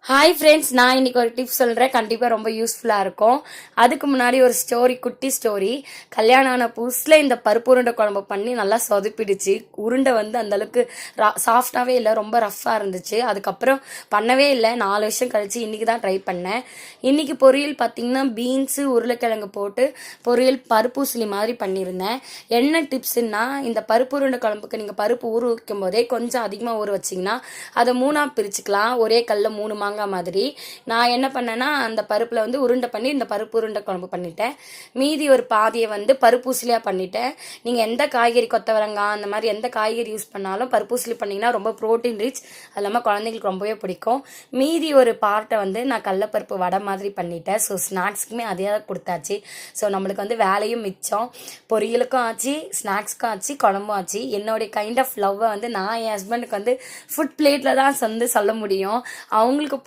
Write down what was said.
Hi friends, நான் இன்னைக்கு ஒரு டிப்ஸ் சொல்கிறேன். கண்டிப்பாக ரொம்ப யூஸ்ஃபுல்லாக இருக்கும். அதுக்கு முன்னாடி ஒரு குட்டி ஸ்டோரி. கல்யாணம் ஆன புதுசில் இந்த பருப்பு உருண்டை குழம்பு பண்ணி நல்லா சொதப்பிடுச்சு. உருண்டை வந்து அந்தளவுக்கு சாஃப்டாகவே இல்லை, ரொம்ப ரஃப்பாக இருந்துச்சு. அதுக்கப்புறம் பண்ணவே இல்லை. 4 வருஷம் கழிச்சு இன்றைக்கி தான் ட்ரை பண்ணேன். இன்றைக்கி பொரியல் பார்த்திங்கன்னா பீன்ஸு உருளைக்கிழங்கு போட்டு பொரியல் பருப்பூசலி மாதிரி பண்ணியிருந்தேன். என்ன டிப்ஸுன்னா, இந்த பருப்பு உருண்டை குழம்புக்கு நீங்கள் பருப்பு ஊற வைக்கும் போதே கொஞ்சம் அதிகமாக ஊற வச்சிங்கன்னா அதை 3ஆக பிரிச்சுக்கலாம். ஒரே கல்லில் 3 மாங்காய் மாதிரி. நான் என்ன பண்ணேன்னா, அந்த பருப்பில் வந்து உருண்டை பண்ணி இந்த பருப்பு உருண்டை குழம்பு பண்ணிட்டேன். மீதி ஒரு பாதியை வந்து பருப்பூசலியாக பண்ணிட்டேன். நீங்கள் எந்த காய்கறி, கொத்தவரங்காய் அந்த மாதிரி எந்த காய்கறி யூஸ் பண்ணாலும் பருப்பூசலி பண்ணிங்கன்னா ரொம்ப ப்ரோட்டீன் ரிச். அது இல்லாமல் குழந்தைங்களுக்கு ரொம்பவே பிடிக்கும். மீதி ஒரு பார்ட்டை வந்து நான் கடலப்பருப்பு வடை மாதிரி பண்ணிட்டேன். ஸோ ஸ்நாக்ஸுக்குமே அதே தான் கொடுத்தாச்சு. ஸோ நம்மளுக்கு வந்து வேலையும் மிச்சம். பொரியலுக்கும் ஆச்சு, ஸ்நாக்ஸ்க்கும் ஆச்சு, குழம்பும் ஆச்சு. என்னுடைய கைண்ட் ஆஃப் லவ்வை வந்து நான் என் ஹஸ்பண்டுக்கு வந்து ஃபுட் பிளேட்டில் தான் வந்து சொல்ல முடியும். அவங்களுக்கு